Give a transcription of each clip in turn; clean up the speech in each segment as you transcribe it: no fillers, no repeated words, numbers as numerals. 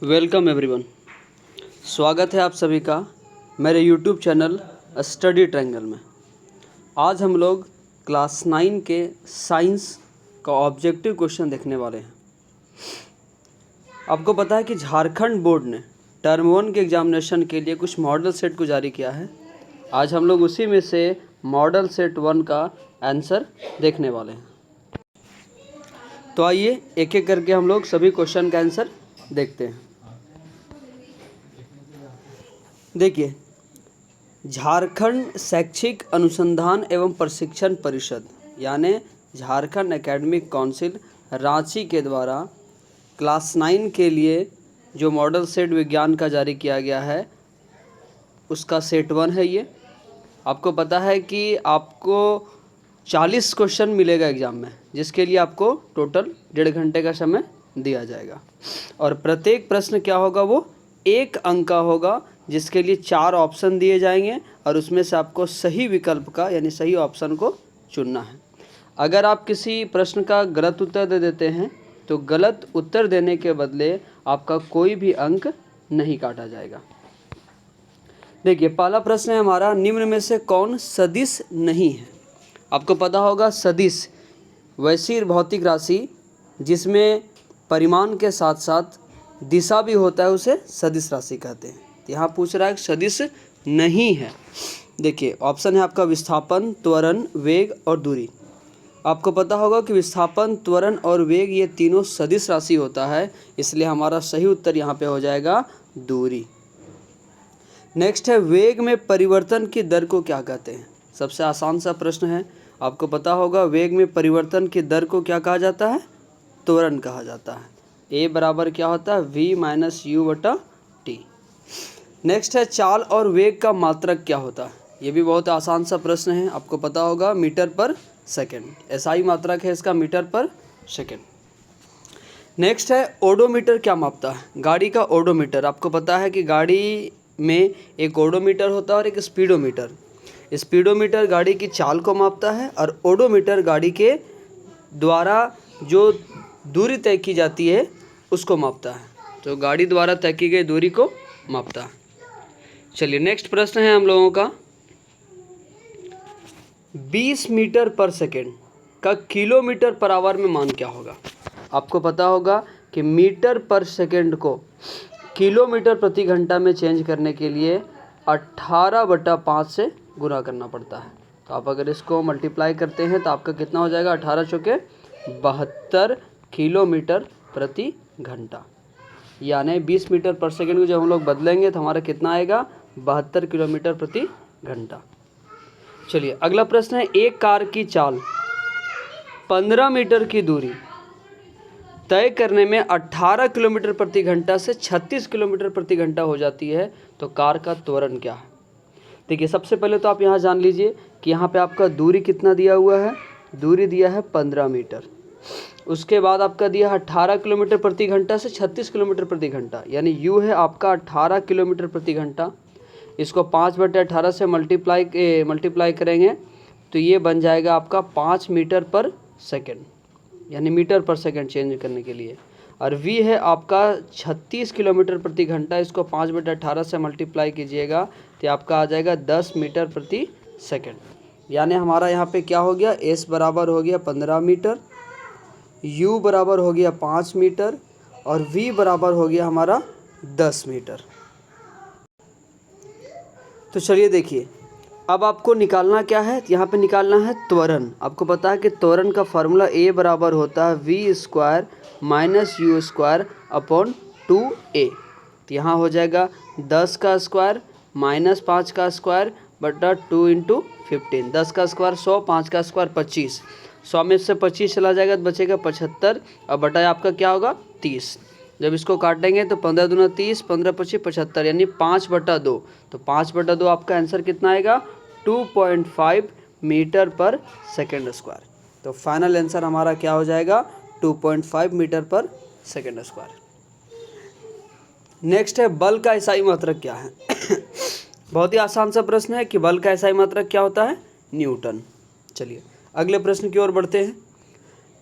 Welcome everyone. स्वागत है आप सभी का मेरे यूट्यूब चैनल स्टडी ट्रायंगल में। आज हम लोग क्लास 9 के साइंस का ऑब्जेक्टिव क्वेश्चन देखने वाले हैं। आपको पता है कि झारखंड बोर्ड ने टर्म 1 के एग्जामिनेशन के लिए कुछ मॉडल सेट को जारी किया है। आज हम लोग उसी में से मॉडल सेट 1 का आंसर देखने वाले हैं। तो आइए एक एक करके हम लोग सभी क्वेश्चन का आंसर देखते हैं। देखिए, झारखंड शैक्षिक अनुसंधान एवं प्रशिक्षण परिषद यानी झारखंड एकेडमिक काउंसिल रांची के द्वारा क्लास 9 के लिए जो मॉडल सेट विज्ञान का जारी किया गया है उसका सेट 1 है। ये आपको पता है कि आपको 40 क्वेश्चन मिलेगा एग्ज़ाम में, जिसके लिए आपको टोटल 1.5 घंटे का समय दिया जाएगा और प्रत्येक प्रश्न क्या होगा, वो 1 अंक का होगा, जिसके लिए 4 ऑप्शन दिए जाएंगे और उसमें से आपको सही विकल्प का यानी सही ऑप्शन को चुनना है। अगर आप किसी प्रश्न का गलत उत्तर दे देते हैं तो गलत उत्तर देने के बदले आपका कोई भी अंक नहीं काटा जाएगा। देखिए, पहला प्रश्न है हमारा, निम्न में से कौन सदिश नहीं है। आपको पता होगा सदिश वैसी भौतिक राशि जिसमें परिमाण के साथ साथ दिशा भी होता है, उसे सदिश राशि कहते हैं। यहाँ पूछ रहा है सदिश नहीं है। देखिए, ऑप्शन है आपका विस्थापन, त्वरण, वेग और दूरी। आपको पता होगा कि विस्थापन, त्वरण और वेग ये तीनों सदिश राशि होता है, इसलिए हमारा सही उत्तर यहाँ पे हो जाएगा दूरी। नेक्स्ट है, वेग में परिवर्तन की दर को क्या कहते हैं। सबसे आसान सा प्रश्न है। आपको पता होगा वेग में परिवर्तन की दर को क्या कहा जाता है, त्वरण कहा जाता है। ए बराबर क्या होता है, v माइनस यू बटा टी। नेक्स्ट है, चाल और वेग का मात्रक क्या होता है। ये भी बहुत आसान सा प्रश्न है। आपको पता होगा मीटर पर सेकेंड, एसआई मात्रक है इसका, मीटर पर सेकेंड। नेक्स्ट है, ओडोमीटर क्या मापता है। गाड़ी का ओडोमीटर, आपको पता है कि गाड़ी में एक ओडोमीटर होता है और एक स्पीडोमीटर। स्पीडोमीटर गाड़ी की चाल को मापता है और ओडोमीटर गाड़ी के द्वारा जो दूरी तय की जाती है उसको मापता है। तो गाड़ी द्वारा तय की गई दूरी को मापता है। चलिए, नेक्स्ट प्रश्न है हम लोगों का, 20 मीटर पर सेकेंड का किलोमीटर पर आवर में मान क्या होगा। आपको पता होगा कि मीटर पर सेकेंड को किलोमीटर प्रति घंटा में चेंज करने के लिए 18/5 से गुणा करना पड़ता है। तो आप अगर इसको मल्टीप्लाई करते हैं तो आपका कितना हो जाएगा, 18 चौके 72 किलोमीटर प्रति घंटा। यानी 20 मीटर पर सेकेंड को जब हम लोग बदलेंगे तो हमारा कितना आएगा, 72 किलोमीटर प्रति घंटा। चलिए, अगला प्रश्न है, एक कार की चाल 15 मीटर की दूरी तय करने में 18 किलोमीटर प्रति घंटा से 36 किलोमीटर प्रति घंटा हो जाती है, तो कार का त्वरण क्या है। देखिए, सबसे पहले तो आप यहाँ जान लीजिए कि यहाँ पे आपका दूरी कितना दिया हुआ है, दूरी दिया है 15 मीटर। उसके बाद आपका दिया है 18 किलोमीटर प्रति घंटा से 36 किलोमीटर प्रति घंटा, यानी यू है आपका 18 किलोमीटर प्रति घंटा। इसको 5/18 से मल्टीप्लाई करेंगे तो ये बन जाएगा आपका 5 मीटर पर सेकेंड, यानी मीटर पर सेकेंड चेंज करने के लिए। और v है आपका 36 किलोमीटर प्रति घंटा। इसको 5/18 से मल्टीप्लाई कीजिएगा तो आपका आ जाएगा 10 मीटर प्रति सेकेंड। यानी हमारा यहाँ पे क्या हो गया, s बराबर हो गया 15 मीटर, u बराबर हो गया 5 मीटर और v बराबर हो गया हमारा 10 मीटर। तो चलिए देखिए, अब आपको निकालना क्या है, यहाँ पे निकालना है त्वरण। आपको पता है कि त्वरण का फार्मूला a बराबर होता है v square minus you square upon 2a। तो यहाँ हो जाएगा 10 का स्क्वायर माइनस 5 का स्क्वायर बटा 2 × 15। 10 का स्क्वायर 100, 5 का स्क्वायर 25। 100 में से 25 चला जाएगा तो बचेगा 75 और बटा आपका क्या होगा 30। जब इसको काटेंगे तो 15 दूना 30, 15 × 25 75, यानी 5/2। तो 5/2 आपका आंसर कितना आएगा, 2.5 मीटर पर सेकेंड स्क्वायर। तो फाइनल आंसर हमारा क्या हो जाएगा, 2.5 मीटर पर सेकेंड स्क्वायर। नेक्स्ट है, बल का एसआई मात्रक क्या है। बहुत ही आसान सा प्रश्न है कि बल का एसआई मात्रक क्या होता है, न्यूटन। चलिए अगले प्रश्न की ओर बढ़ते हैं।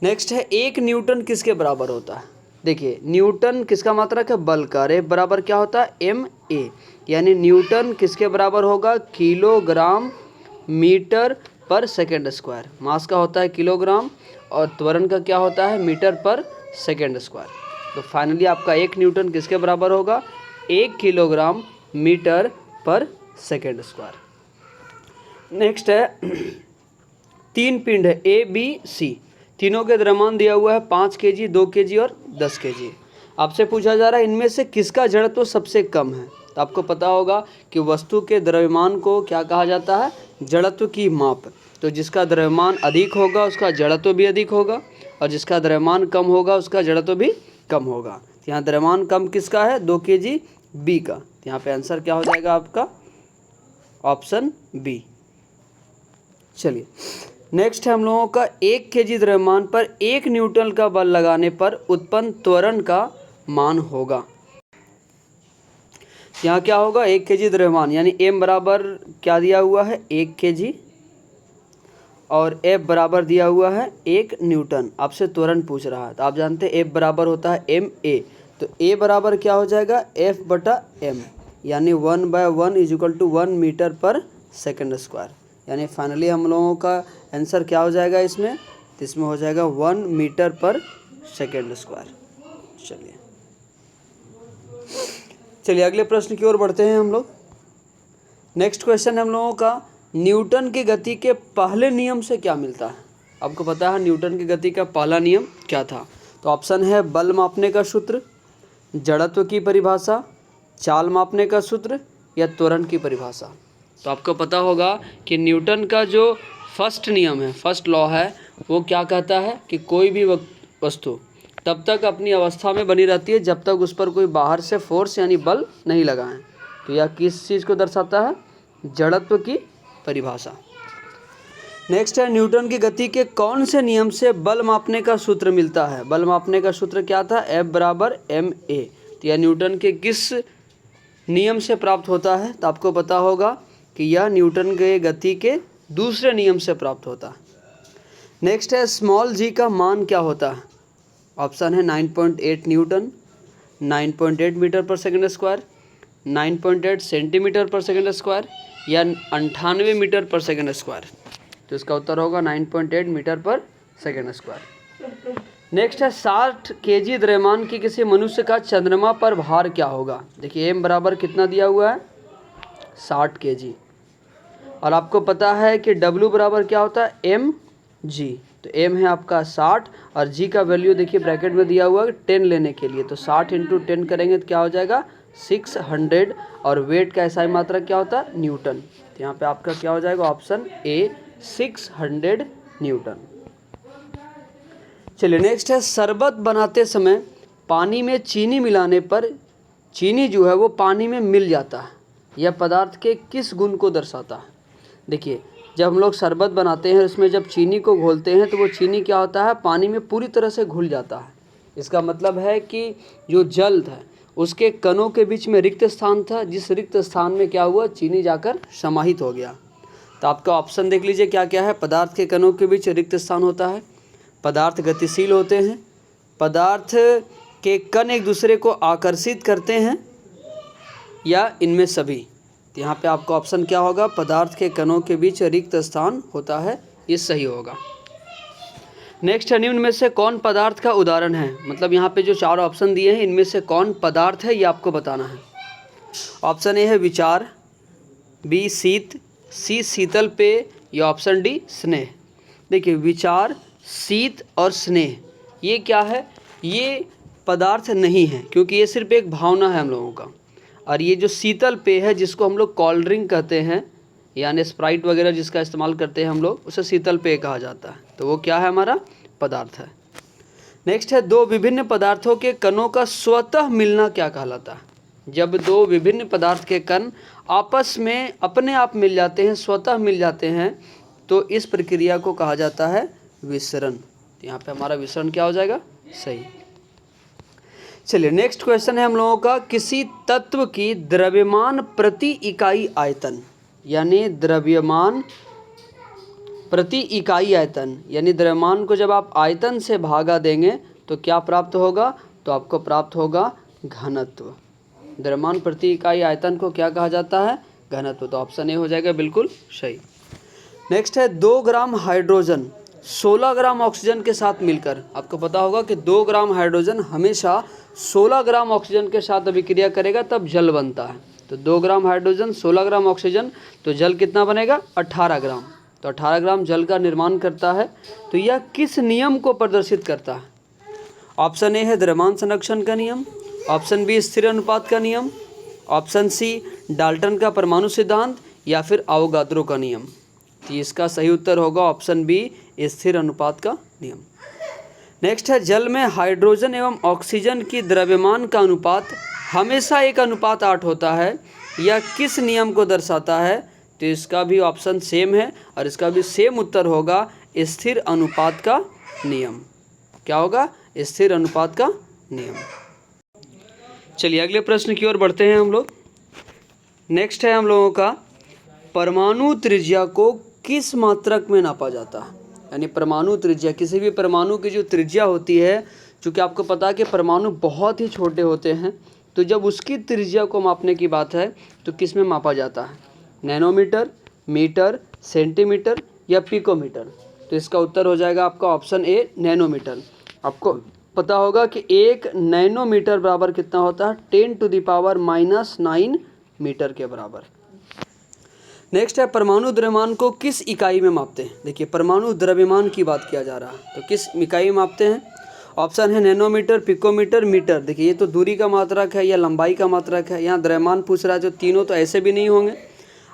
नेक्स्ट है, 1 न्यूटन किसके बराबर होता है। देखिए न्यूटन किसका मात्रक है, बल का। F बराबर क्या होता है, ma, यानी न्यूटन किसके बराबर होगा, किलोग्राम मीटर पर सेकेंड स्क्वायर। मास का होता है किलोग्राम और त्वरण का क्या होता है, मीटर पर सेकेंड स्क्वायर। तो फाइनली आपका 1 न्यूटन किसके बराबर होगा, 1 किलोग्राम मीटर पर सेकेंड स्क्वायर। नेक्स्ट है 3 पिंड है ए बी सी, तीनों के द्रव्यमान दिया हुआ है 5 kg, 2 kg और 10 kg। आपसे पूछा जा रहा है इनमें से किसका जड़त्व सबसे कम है। तो आपको पता होगा कि वस्तु के द्रव्यमान को क्या कहा जाता है, जड़त्व की माप। तो जिसका द्रव्यमान अधिक होगा उसका जड़त्व भी अधिक होगा, और जिसका द्रव्यमान कम होगा उसका जड़त्व भी कम होगा। तो यहाँ द्रव्यमान कम किसका है, 2 kg बी का। तो यहाँ पे आंसर क्या हो जाएगा आपका, ऑप्शन बी। चलिए नेक्स्ट है हम लोगों का 1 kg द्रव्यमान पर 1 न्यूटन का बल लगाने पर उत्पन्न त्वरण का मान होगा। यहाँ क्या होगा, 1 kg द्रव्यमान यानी m बराबर क्या दिया हुआ है, 1 kg, और F बराबर दिया हुआ है 1 न्यूटन। आपसे त्वरण पूछ रहा है तो आप जानते हैं F बराबर होता है ma। तो A बराबर क्या हो जाएगा, F बटा m, यानी 1/1 = 1 मीटर पर सेकेंड स्क्वायर। यानी फाइनली हम लोगों का आंसर क्या हो जाएगा इसमें, तो इसमें हो जाएगा 1 मीटर पर सेकेंड स्क्वायर। चलिए अगले प्रश्न की ओर बढ़ते हैं हम लोग। नेक्स्ट क्वेश्चन है हम लोगों का, न्यूटन की गति के पहले नियम से क्या मिलता है। आपको पता है न्यूटन की गति का पहला नियम क्या था। तो ऑप्शन है बल मापने का सूत्र, जड़त्व की परिभाषा, चाल मापने का सूत्र, या त्वरण की परिभाषा। तो आपको पता होगा कि न्यूटन का जो फर्स्ट नियम है, फर्स्ट लॉ है, वो क्या कहता है कि कोई भी वस्तु तब तक अपनी अवस्था में बनी रहती है जब तक उस पर कोई बाहर से फोर्स यानी बल नहीं लगाएं। तो यह किस चीज़ को दर्शाता है, जड़त्व की परिभाषा। नेक्स्ट है न्यूटन की गति के कौन से नियम से बल मापने का सूत्र मिलता है। बल मापने का सूत्र क्या था, F बराबर ma। तो यह न्यूटन के किस नियम से प्राप्त होता है। तो आपको पता होगा कि यह न्यूटन के गति के दूसरे नियम से प्राप्त होता है। नेक्स्ट है स्मॉल g का मान क्या होता है। ऑप्शन है 9.8 न्यूटन, 9.8 मीटर पर सेकेंड स्क्वायर, 9.8 सेंटीमीटर पर सेकेंड स्क्वायर, या 98 मीटर पर सेकेंड स्क्वायर। तो इसका उत्तर होगा 9.8 मीटर पर सेकेंड स्क्वायर। नेक्स्ट है 60 kg द्रव्यमान की किसी मनुष्य का चंद्रमा पर भार क्या होगा। देखिए m बराबर कितना दिया हुआ है, 60 kg, और आपको पता है कि W बराबर क्या होता है, mg। तो m है आपका 60 और g का वैल्यू देखिए ब्रैकेट में दिया हुआ है 10 लेने के लिए। तो 60 × 10 करेंगे तो क्या हो जाएगा 600, और वेट का ऐसा ही मात्रा क्या होता है, न्यूटन। तो यहाँ पे आपका क्या हो जाएगा, ऑप्शन ए 600 न्यूटन। चलिए नेक्स्ट है शरबत बनाते समय पानी में चीनी मिलाने पर चीनी जो है वो पानी में मिल जाता है। यह पदार्थ के किस गुण को दर्शाता है। देखिए जब हम लोग शरबत बनाते हैं उसमें जब चीनी को घोलते हैं तो वो चीनी क्या होता है, पानी में पूरी तरह से घुल जाता है। इसका मतलब है कि जो जल है उसके कणों के बीच में रिक्त स्थान था, जिस रिक्त स्थान में क्या हुआ, चीनी जाकर समाहित हो गया। तो आपका ऑप्शन देख लीजिए क्या क्या है। पदार्थ के कणों के बीच रिक्त स्थान होता है, पदार्थ गतिशील होते हैं, पदार्थ के कण एक दूसरे को आकर्षित करते हैं, या इनमें सभी। तो यहाँ पे आपका ऑप्शन क्या होगा, पदार्थ के कणों के बीच रिक्त स्थान होता है, ये सही होगा। नेक्स्ट है निम्न में से कौन पदार्थ का उदाहरण है। मतलब यहाँ पे जो 4 ऑप्शन दिए हैं इनमें से कौन पदार्थ है ये आपको बताना है। ऑप्शन ए है विचार, बी शीत, सी शीतल पेय, या ऑप्शन डी स्नेह। देखिए विचार, शीत और स्नेह ये क्या है, ये पदार्थ नहीं है, क्योंकि ये सिर्फ एक भावना है हम लोगों का। और ये जो शीतल पेय है जिसको हम लोग कोल्ड ड्रिंक कहते हैं, यानी स्प्राइट वगैरह जिसका इस्तेमाल करते हैं हम लोग, उसे शीतल पेय कहा जाता है। तो वो क्या है, हमारा पदार्थ है। नेक्स्ट है 2 विभिन्न पदार्थों के कणों का स्वतः मिलना क्या कहलाता है। जब 2 विभिन्न पदार्थ के कण आपस में अपने आप मिल जाते हैं, स्वतः मिल जाते हैं, तो इस प्रक्रिया को कहा जाता है विसरण। तो यहाँ पे हमारा विसरण क्या हो जाएगा, सही। चलिए नेक्स्ट क्वेश्चन है हम लोगों का, किसी तत्व की द्रव्यमान प्रति इकाई आयतन, यानी द्रव्यमान प्रति इकाई आयतन, यानी द्रव्यमान को जब आप आयतन से भागा देंगे तो क्या प्राप्त होगा, तो आपको प्राप्त होगा घनत्व। द्रव्यमान प्रति इकाई आयतन को क्या कहा जाता है? घनत्व। तो ऑप्शन ए हो जाएगा बिल्कुल सही। नेक्स्ट है 2 ग्राम हाइड्रोजन 16 ग्राम ऑक्सीजन के साथ मिलकर, आपको पता होगा कि 2 ग्राम हाइड्रोजन हमेशा 16 ग्राम ऑक्सीजन के साथ अभिक्रिया करेगा तब जल बनता है। तो 2 ग्राम हाइड्रोजन 16 ग्राम ऑक्सीजन, तो जल कितना बनेगा? 18 ग्राम। तो 18 ग्राम जल का निर्माण करता है। तो यह किस नियम को प्रदर्शित करता है? ऑप्शन ए है द्रव्यमान संरक्षण का नियम, ऑप्शन बी स्थिर अनुपात का नियम, ऑप्शन सी डाल्टन का परमाणु सिद्धांत, या फिर अवोगाद्रो का नियम। तो इसका सही उत्तर होगा ऑप्शन बी स्थिर अनुपात का नियम। नेक्स्ट है जल में हाइड्रोजन एवं ऑक्सीजन की द्रव्यमान का अनुपात हमेशा 1:8 होता है, यह किस नियम को दर्शाता है? तो इसका भी ऑप्शन सेम है और इसका भी सेम उत्तर होगा स्थिर अनुपात का नियम। क्या होगा? स्थिर अनुपात का नियम। चलिए अगले प्रश्न की ओर बढ़ते हैं हम लोग। नेक्स्ट है हम लोगों का परमाणु त्रिज्या को किस मात्रक में नापा जाता है? यानी परमाणु त्रिज्या, किसी भी परमाणु की जो त्रिज्या होती है, चूँकि आपको पता है कि परमाणु बहुत ही छोटे होते हैं, तो जब उसकी त्रिज्या को मापने की बात है तो किस में मापा जाता है? नैनोमीटर, मीटर, सेंटीमीटर या पिकोमीटर? तो इसका उत्तर हो जाएगा आपका ऑप्शन ए नैनोमीटर। आपको पता होगा कि 1 नैनोमीटर बराबर कितना होता है? 10⁻⁻9 मीटर के बराबर। नेक्स्ट है परमाणु द्रव्यमान को किस इकाई में मापते हैं? देखिए परमाणु द्रव्यमान की बात किया जा रहा है, तो किस इकाई में मापते हैं? ऑप्शन है नैनोमीटर, पिकोमीटर, मीटर। देखिए ये तो दूरी का मात्रक है या लंबाई का मात्रक है, यहाँ द्रव्यमान पूछ रहा है, जो तीनों तो ऐसे भी नहीं होंगे।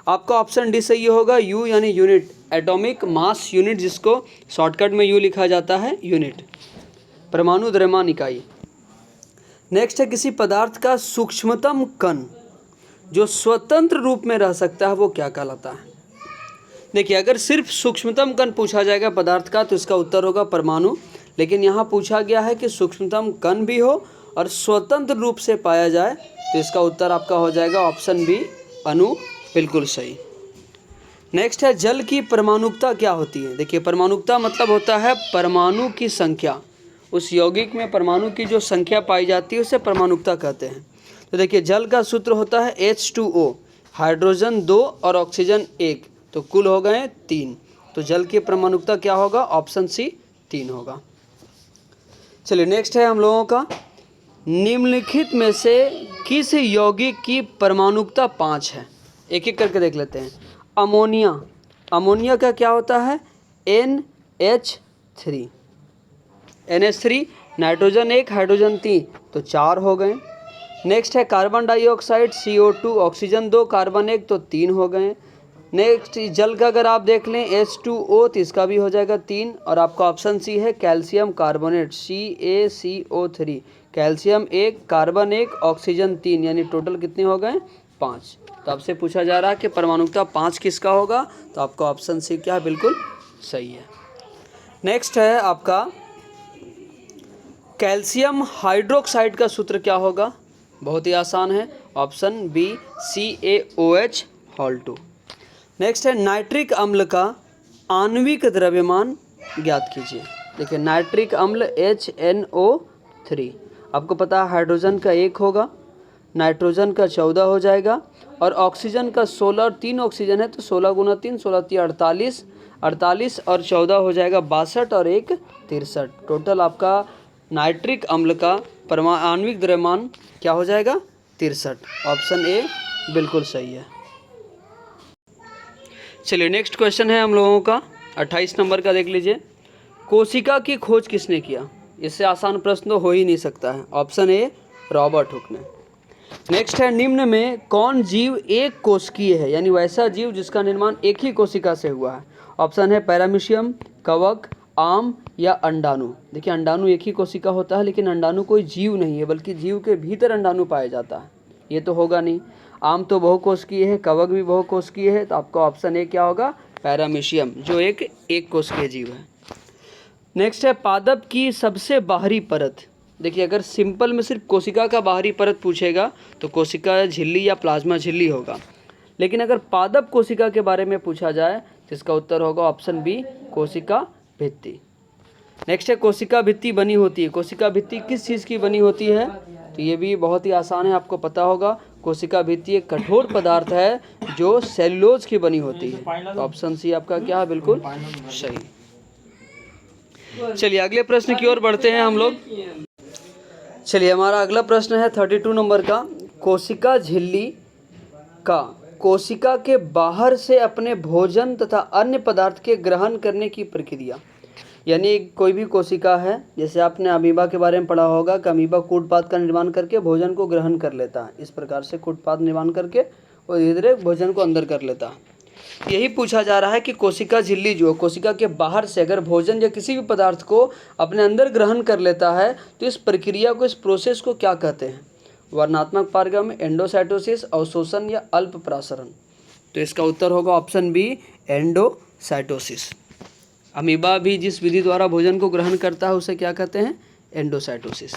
आपका ऑप्शन डी सही होगा, यू यानी यूनिट, एटॉमिक मास यूनिट, जिसको शॉर्टकट में यू लिखा जाता है, यूनिट, परमाणु द्रव्यमान इकाई। नेक्स्ट है किसी पदार्थ का सूक्ष्मतम कण जो स्वतंत्र रूप में रह सकता है वो क्या कहलाता है? देखिए अगर सिर्फ सूक्ष्मतम कण पूछा जाएगा पदार्थ का तो इसका उत्तर होगा परमाणु, लेकिन यहाँ पूछा गया है कि सूक्ष्मतम कण भी हो और स्वतंत्र रूप से पाया जाए, तो इसका उत्तर आपका हो जाएगा ऑप्शन बी अणु, बिल्कुल सही। नेक्स्ट है जल की परमाणुकता क्या होती है? देखिए परमाणुकता मतलब होता है परमाणु की संख्या, उस यौगिक में परमाणु की जो संख्या पाई जाती है उसे परमाणुकता कहते हैं। तो देखिए जल का सूत्र होता है H2O, हाइड्रोजन 2 और ऑक्सीजन 1, तो कुल हो गए 3। तो जल की परमाणुकता क्या होगा? ऑप्शन सी 3 होगा। चलिए नेक्स्ट है हम लोगों का निम्नलिखित में से किस यौगिक की परमाणुकता 5 है? एक एक करके देख लेते हैं। अमोनिया, अमोनिया का क्या होता है? NH3, NH3, नाइट्रोजन 1, हाइड्रोजन 3, तो 4 हो गए। नेक्स्ट है carbon dioxide CO2, oxygen 2, carbon 1, तो 3 हो गए। नेक्स्ट जल का अगर आप देख लें H2O, तो इसका भी हो जाएगा 3। और आपका ऑप्शन सी है calcium carbonate, CaCO3, calcium 1, carbon 1, oxygen 3, यानी टोटल कितने हो गए? 5। तो आपसे पूछा जा रहा है कि परमाणुकता 5 किसका होगा? तो आपका ऑप्शन सी क्या बिल्कुल सही है। नेक्स्ट है आपका कैल्शियम हाइड्रोक्साइड का सूत्र क्या होगा? बहुत ही आसान है, ऑप्शन बी CaOH2। नेक्स्ट है नाइट्रिक अम्ल का आणविक द्रव्यमान ज्ञात कीजिए। देखिए नाइट्रिक अम्ल HNO3, आपको पता है हाइड्रोजन का 1 होगा, नाइट्रोजन का 14 हो जाएगा और ऑक्सीजन का 16, और 3 ऑक्सीजन है तो 16 गुना 3, 16 3 48, 48 और 14 हो जाएगा 62 और 1 63। टोटल आपका नाइट्रिक अम्ल का आणविक द्रव्यमान क्या हो जाएगा? 63। ऑप्शन ए बिल्कुल सही है। चलिए नेक्स्ट क्वेश्चन है हम लोगों का 28 नंबर का, देख लीजिए। कोशिका की खोज किसने किया? इससे आसान प्रश्न तो हो ही नहीं सकता है। ऑप्शन ए रॉबर्ट हुक ने। नेक्स्ट है निम्न में कौन जीव एक कोशिकीय है, यानी वैसा जीव जिसका निर्माण एक ही कोशिका से हुआ है? ऑप्शन है पैरामीशियम, कवक, आम या अंडाणु। देखिए अंडाणु एक ही कोशिका होता है, लेकिन अंडाणु कोई जीव नहीं है, बल्कि जीव के भीतर अंडाणु पाया जाता है, ये तो होगा नहीं। आम तो बहुकोशिकीय है, कवक भी बहुकोशिकीय है, तो आपका ऑप्शन ए क्या होगा? पैरामीशियम, जो एक कोशिकीय जीव है। नेक्स्ट है पादप की सबसे बाहरी परत। देखिए अगर सिंपल में सिर्फ कोशिका का बाहरी परत पूछेगा तो कोशिका झिल्ली या प्लाज्मा झिल्ली होगा, लेकिन अगर पादप कोशिका के बारे में पूछा जाए तो इसका उत्तर होगा ऑप्शन बी कोशिका भित्ति। नेक्स्ट है कोशिका भित्ति बनी होती है। कोशिका भित्ति किस चीज़ की बनी होती है? तो ये भी बहुत ही आसान है, आपको पता होगा। कोशिका भित्ति एक कठोर पदार्थ है जो सेलुलोज की बनी होती है। तो ऑप्शन सी आपका क्या है? बिल्कुल सही। चलिए अगले प्रश्न की ओर बढ़ते हैं हम लोग। चलिए हमारा अगला प्रश्न है 32 नंबर का। कोशिका झिल्ली का कोशिका के बाहर से अपने भोजन तथा अन्य पदार्थ के ग्रहण करने की प्रक्रिया। यानी कोई भी कोशिका है, जैसे आपने अमीबा के बारे में पढ़ा होगा कि अमीबा कूटपाद का निर्माण करके भोजन को ग्रहण कर लेता है। इस प्रकार से कूटपाद निर्माण करके वो धीरे धीरे भोजन को अंदर कर लेता है। यही पूछा जा रहा है कि कोशिका झिल्ली जो कोशिका के बाहर से अगर भोजन या किसी भी पदार्थ को अपने अंदर ग्रहण कर लेता है तो इस प्रक्रिया को, इस प्रोसेस को क्या कहते हैं? वर्णात्मक पारगम, एंडोसाइटोसिस, अवशोषण या अल्प प्रासरण। तो इसका उत्तर होगा ऑप्शन बी, एंडोसाइटोसिस। अमीबा भी जिस विधि द्वारा भोजन को ग्रहण करता है उसे क्या कहते हैं? एंडोसाइटोसिस।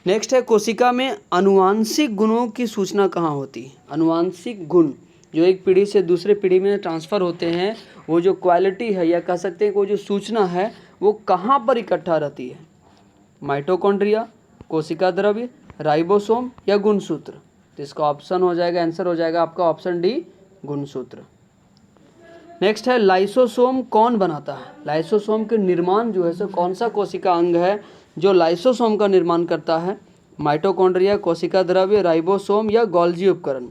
नेक्स्ट है कोशिका में आनुवांशिक गुणों की सूचना कहाँ होती है? आनुवांशिक गुण जो एक पीढ़ी से दूसरे पीढ़ी में ट्रांसफ़र होते हैं, वो जो क्वालिटी है या कह सकते हैं वो जो सूचना है वो कहाँ पर इकट्ठा रहती है? माइटोकॉन्ड्रिया, कोशिका द्रव्य, राइबोसोम या गुणसूत्र। तो इसका ऑप्शन हो जाएगा, आंसर हो जाएगा आपका ऑप्शन डी, गुणसूत्र। नेक्स्ट है लाइसोसोम कौन बनाता है? लाइसोसोम के निर्माण जो है सो कौन सा कोशिका अंग है जो लाइसोसोम का निर्माण करता है? माइटोकॉन्ड्रिया, कोशिका द्रव्य, राइबोसोम या गोल्जी उपकरण।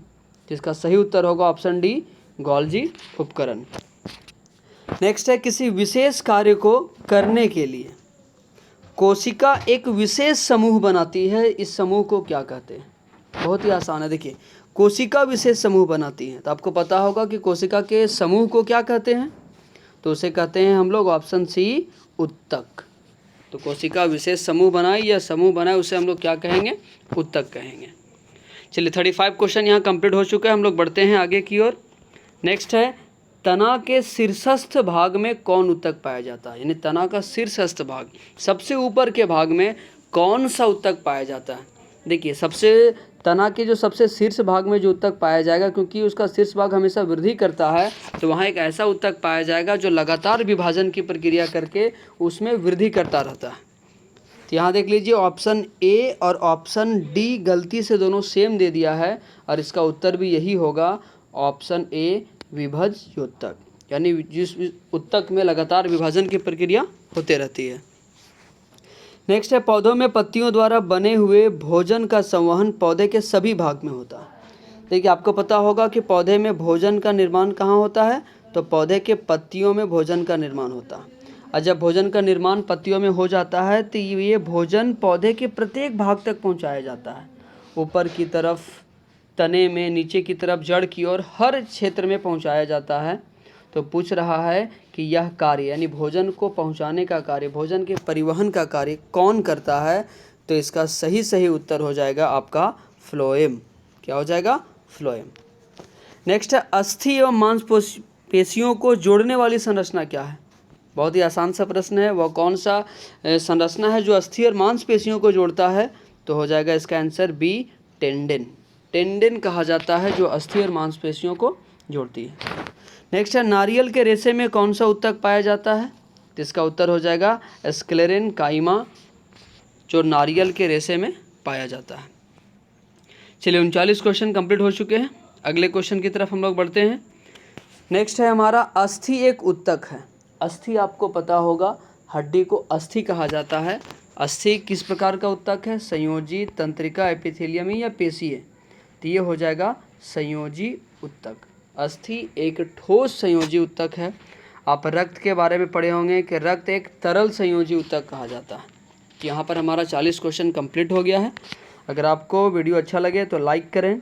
जिसका सही उत्तर होगा ऑप्शन डी, गोल्जी उपकरण। नेक्स्ट है किसी विशेष कार्य को करने के लिए कोशिका एक विशेष समूह बनाती है, इस समूह को क्या कहते हैं? बहुत ही आसान है। देखिए कोशिका विशेष समूह बनाती है, तो आपको पता होगा कि कोशिका के समूह को क्या कहते हैं? तो उसे कहते हैं हम लोग ऑप्शन सी, उत्तक। तो कोशिका विशेष समूह बनाए या समूह बनाए उसे हम लोग क्या कहेंगे? उत्तक कहेंगे। चलिए 35 क्वेश्चन यहाँ कंप्लीट हो चुके हैं। हम लोग बढ़ते हैं आगे की ओर। नेक्स्ट है तना के शीर्षस्थ भाग में कौन उत्तक पाया जाता है? यानी तना का शीर्षस्थ भाग, सबसे ऊपर के भाग में कौन सा उत्तक पाया जाता है? देखिए सबसे तना के जो सबसे शीर्ष भाग में जो उत्तक पाया जाएगा, क्योंकि उसका शीर्ष भाग हमेशा वृद्धि करता है, तो वहाँ एक ऐसा उत्तक पाया जाएगा जो लगातार विभाजन की प्रक्रिया करके उसमें वृद्धि करता रहता है। तो यहाँ देख लीजिए ऑप्शन ए और ऑप्शन डी गलती से दोनों सेम दे दिया है और इसका उत्तर भी यही होगा, ऑप्शन ए, विभज्य उत्तक। यानी जिस उत्तक में लगातार विभाजन की प्रक्रिया होते रहती है। नेक्स्ट है पौधों में पत्तियों द्वारा बने हुए भोजन का संवहन पौधे के सभी भाग में होता है। देखिए आपको पता होगा कि पौधे में भोजन का निर्माण कहाँ होता है? तो पौधे के पत्तियों में भोजन का निर्माण होता है। और जब भोजन का निर्माण पत्तियों में हो जाता है तो ये भोजन पौधे के प्रत्येक भाग तक पहुँचाया जाता है, ऊपर की तरफ, तने में, नीचे की तरफ, जड़ की ओर, हर क्षेत्र में पहुँचाया जाता है। तो पूछ रहा है कि यह कार्य यानी भोजन को पहुंचाने का कार्य, भोजन के परिवहन का कार्य कौन करता है? तो इसका सही उत्तर हो जाएगा आपका फ्लोएम। क्या हो जाएगा? फ्लोएम। नेक्स्ट है अस्थि एवं मांसपेशियों को जोड़ने वाली संरचना क्या है? बहुत ही आसान सा प्रश्न है। वह कौन सा संरचना है जो अस्थि और मांसपेशियों को जोड़ता है? तो हो जाएगा इसका आंसर बी, टेंडन। टेंडन कहा जाता है जो अस्थि और मांसपेशियों को जोड़ती है। नेक्स्ट है नारियल के रेशे में कौन सा उत्तक पाया जाता है? तो इसका उत्तर हो जाएगा स्क्लेरेन काइमा, जो नारियल के रेशे में पाया जाता है। चलिए 39 क्वेश्चन कंप्लीट हो चुके हैं। अगले क्वेश्चन की तरफ हम लोग बढ़ते हैं। नेक्स्ट है हमारा अस्थि एक उत्तक है। अस्थि आपको पता होगा, हड्डी को अस्थि कहा जाता है। अस्थि किस प्रकार का उत्तक है? संयोजी, तंत्रिका, एपिथेलियमी या पेशीय? तो ये हो जाएगा संयोजी उत्तक। अस्थि एक ठोस संयोजी उत्तक है। आप रक्त के बारे में पढ़े होंगे कि रक्त एक तरल संयोजी उत्तक कहा जाता है। यहाँ पर हमारा 40 क्वेश्चन कंप्लीट हो गया है। अगर आपको वीडियो अच्छा लगे तो लाइक करें,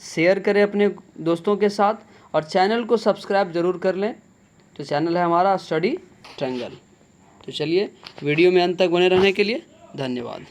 शेयर करें अपने दोस्तों के साथ और चैनल को सब्सक्राइब ज़रूर कर लें। तो चैनल है हमारा स्टडी ट्रायंगल। तो चलिए वीडियो में अंत तक बने रहने के लिए धन्यवाद।